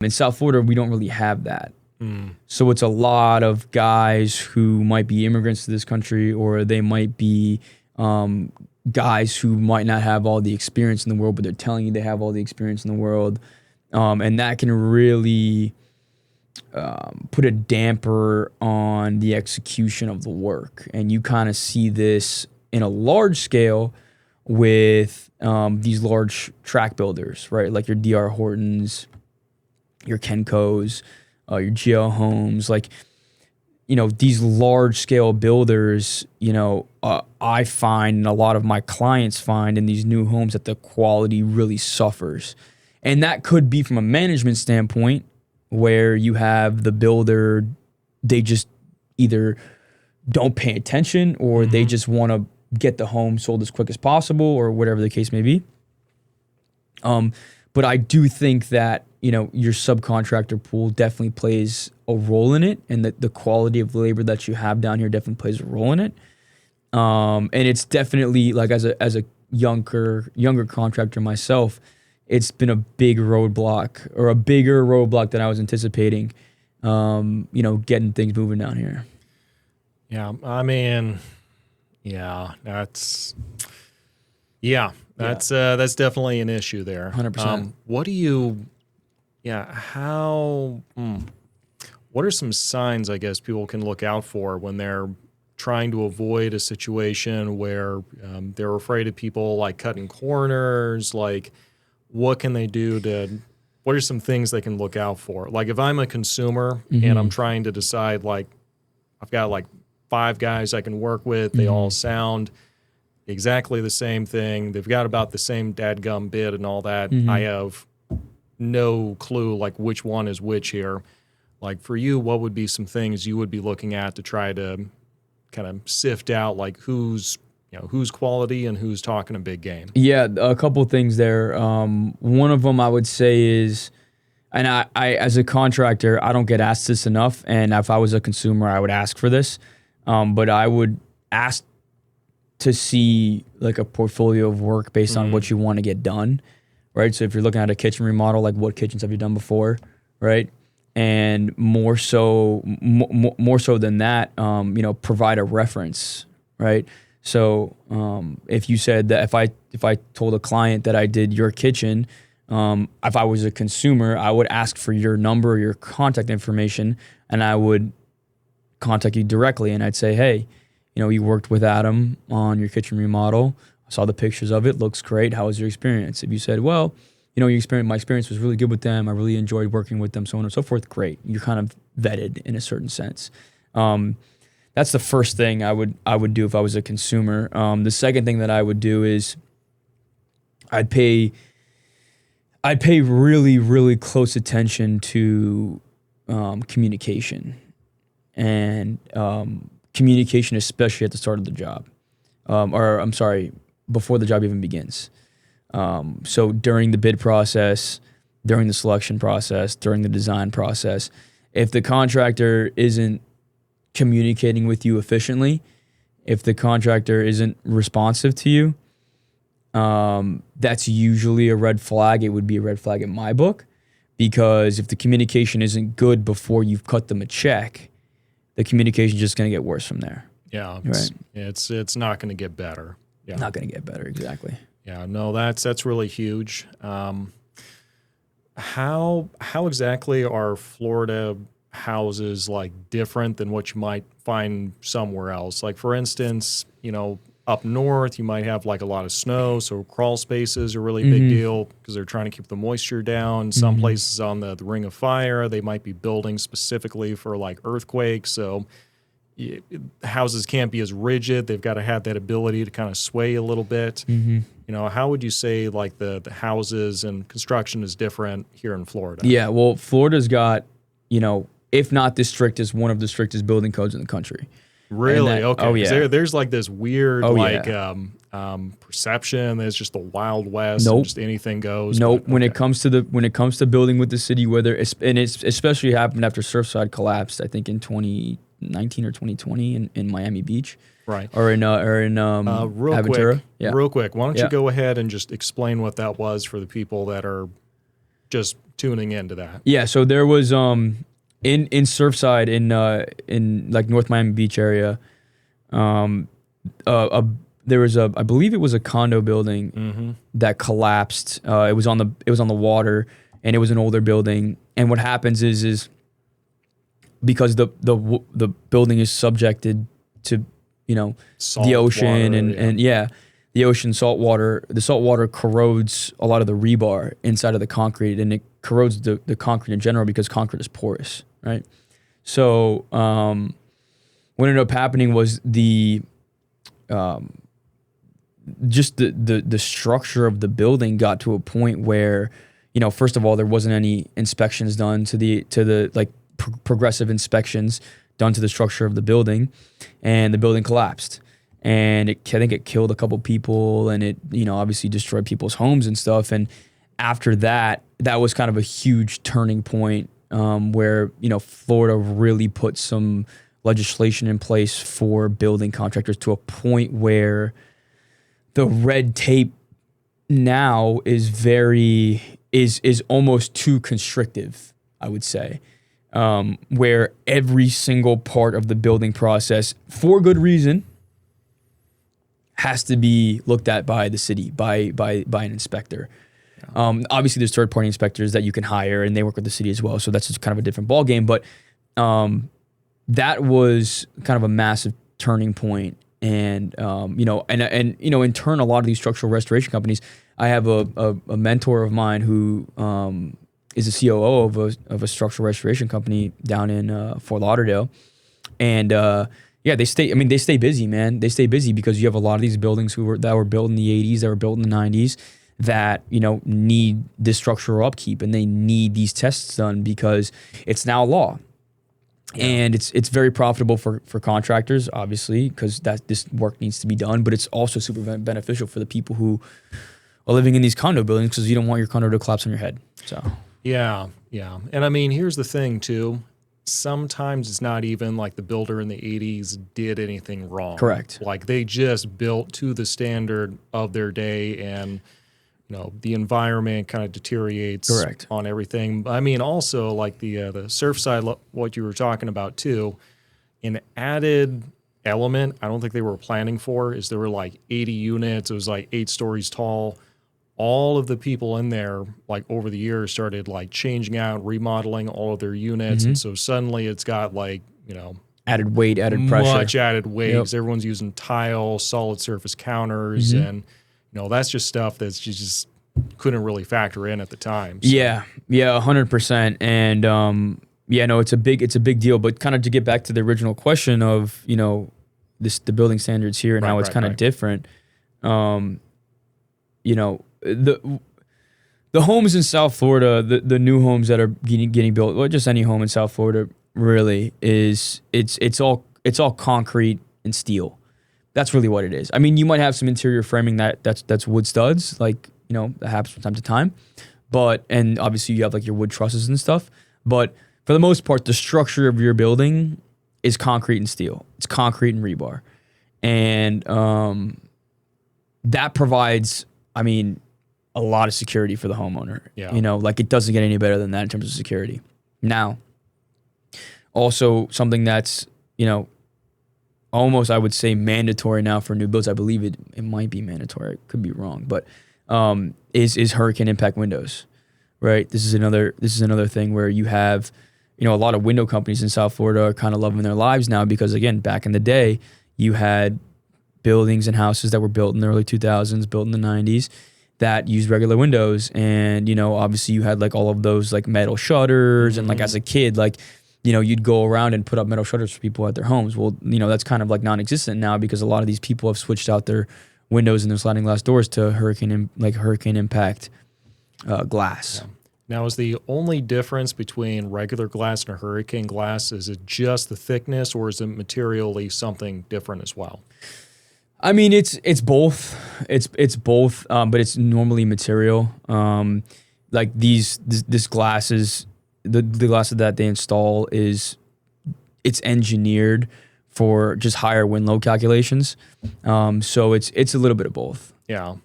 In South Florida, we don't really have that. So it's a lot of guys who might be immigrants to this country, or they might be guys who might not have all the experience in the world, but they're telling you they have all the experience in the world. And that can really put a damper on the execution of the work. And you kind of see this in a large scale with these large track builders, right? Like your DR Hortons, your Kencos, your GL Homes, like, you know, these large scale builders, you know, I find, and a lot of my clients find in these new homes, that the quality really suffers. And that could be from a management standpoint, where you have the builder, they just either don't pay attention, or they just want to get the home sold as quick as possible, or whatever the case may be. But I do think that, you know, your subcontractor pool definitely plays a role in it, and the quality of labor that you have down here definitely plays a role in it. And it's definitely, like, as a younger contractor myself, it's been a big roadblock, or a bigger roadblock than I was anticipating, you know, getting things moving down here. Yeah, I mean, that's definitely an issue there. 100%. What are some signs, I guess, people can look out for when they're trying to avoid a situation where they're afraid of people like cutting corners? Like, what can they do what are some things they can look out for? Like, if I'm a consumer and I'm trying to decide, like, I've got like 5 guys I can work with, they all sound exactly the same thing, they've got about the same dadgum bid and all that, I have no clue, like, which one is which here. Like, for you, what would be some things you would be looking at to try to kind of sift out, like, who's quality and who's talking a big game? Yeah, a couple of things there. One of them I would say is, and I as a contractor, I don't get asked this enough, and if I was a consumer, I would ask for this, but I would ask to see, like, a portfolio of work based on what you want to get done, right? So if you're looking at a kitchen remodel, like, what kitchens have you done before, right? And more so than that, you know, provide a reference, right? So if you said that, if I told a client that I did your kitchen, if I was a consumer, I would ask for your number, your contact information, and I would contact you directly, and I'd say, hey, you know, you worked with Adam on your kitchen remodel. I saw the pictures of it. Looks great. How was your experience? If you said, well, you know, my experience was really good with them, I really enjoyed working with them, so on and so forth, great. You're kind of vetted in a certain sense. That's the first thing I would do if I was a consumer. The second thing that I would do is I'd pay really, really close attention to communication, and communication, especially at the start of the job, before the job even begins. So during the bid process, during the selection process, during the design process, if the contractor isn't communicating with you efficiently, if the contractor isn't responsive to you, that's usually a red flag. It would be a red flag in my book, because if the communication isn't good before you've cut them a check, the communication is just going to get worse from there. Yeah, right. It's not going to get better. Yeah, not going to get better, exactly. Yeah, no, that's really huge. How exactly are Florida houses, like, different than what you might find somewhere else? Like, for instance, you know, up north you might have, like, a lot of snow, so crawl spaces are a really big deal because they're trying to keep the moisture down. Some places on the Ring of Fire, they might be building specifically for, like, earthquakes, so houses can't be as rigid. They've got to have that ability to kind of sway a little bit. You know, how would you say, like, the houses and construction is different here in Florida? Yeah, well, Florida's got, you know, if not the strictest, one of the strictest building codes in the country. Really? Okay. Oh, yeah. There's like this weird, perception that it's just the Wild West. Nope. And just anything goes. Nope. But, When it comes to building with the city, and it's especially happened after Surfside collapsed, I think in 2019 or 2020 in Miami Beach. Right. Or in real Aventura. Quick, real quick. Why don't you go ahead and just explain what that was for the people that are just tuning into that? Yeah, so there was in Surfside in like North Miami Beach area, there was I believe it was a condo building that collapsed. It was on the water, and it was an older building. And what happens is because the building is subjected to Salt the ocean water, and the ocean salt water. The salt water corrodes a lot of the rebar inside of the concrete, and it corrodes the concrete in general because concrete is porous, right? So what ended up happening was just the structure of the building got to a point where, first of all, there wasn't any inspections done to the like progressive inspections done to the structure of the building, and the building collapsed. And I think it killed a couple people, and it obviously destroyed people's homes and stuff. And after that was kind of a huge turning point where Florida really put some legislation in place for building contractors to a point where the red tape now is almost too constrictive, I would say, where every single part of the building process, for good reason, has to be looked at by the city, by an inspector. Yeah. Obviously, there's third-party inspectors that you can hire, and they work with the city as well, so that's just kind of a different ballgame. But that was kind of a massive turning point. And in turn, a lot of these structural restoration companies, I have a mentor of mine who is a COO of a structural restoration company down in Fort Lauderdale, and they stay busy, man. They stay busy because you have a lot of these buildings that were built in the 80s, that were built in the 90s, that need this structural upkeep, and they need these tests done because it's now law. Yeah. And it's very profitable for contractors, obviously, because this work needs to be done. But it's also super beneficial for the people who are living in these condo buildings, because you don't want your condo to collapse on your head. So yeah. And I mean, here's the thing too. Sometimes it's not even like the builder in the 80s did anything wrong. Correct. Like they just built to the standard of their day, and the environment kind of deteriorates. Correct. On everything. I mean, also like the Surfside, what you were talking about too, an added element I don't think they were planning for is there were like 80 units. It was like 8 stories tall. All of the people in there, like over the years, started like changing out, remodeling all of their units. And so suddenly it's got like, added weight, added pressure. Much added weight. Yep. Everyone's using tile, solid surface counters, and that's just stuff that's just couldn't really factor in at the time. So. Yeah, 100%. And it's a big deal. But kind of to get back to the original question of the building standards here and how it's kind of different. The homes in South Florida, the new homes that are getting built, or just any home in South Florida, really is it's all concrete and steel. That's really what it is. I mean, you might have some interior framing that's wood studs, like that happens from time to time, and obviously you have like your wood trusses and stuff. But for the most part, the structure of your building is concrete and steel. It's concrete and rebar, and that provides, a lot of security for the homeowner. Yeah. Like it doesn't get any better than that in terms of security. Now, also something that's, almost I would say mandatory now for new builds. I believe it might be mandatory. I could be wrong, but is hurricane impact windows, right? This is another thing where you have, a lot of window companies in South Florida are kind of loving their lives now because, again, back in the day, you had buildings and houses that were built in the early 2000s, built in the 90s, that used regular windows. And, obviously you had like all of those like metal shutters and like as a kid, like, you'd go around and put up metal shutters for people at their homes. Well, that's kind of like non-existent now because a lot of these people have switched out their windows and their sliding glass doors to hurricane impact glass. Yeah. Now, is the only difference between regular glass and a hurricane glass, is it just the thickness, or is it materially something different as well? I mean, it's both. It's both, but it's normally material. Like this glass is the glass that they install it's engineered for just higher wind load calculations. So it's a little bit of both. Yeah.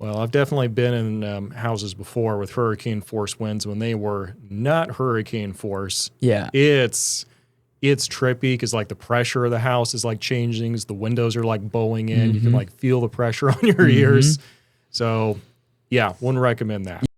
Well, I've definitely been in houses before with hurricane force winds when they were not hurricane force. Yeah. It's trippy because like the pressure of the house is like changing as the windows are like bowing in. You can like feel the pressure on your ears. So yeah, wouldn't recommend that.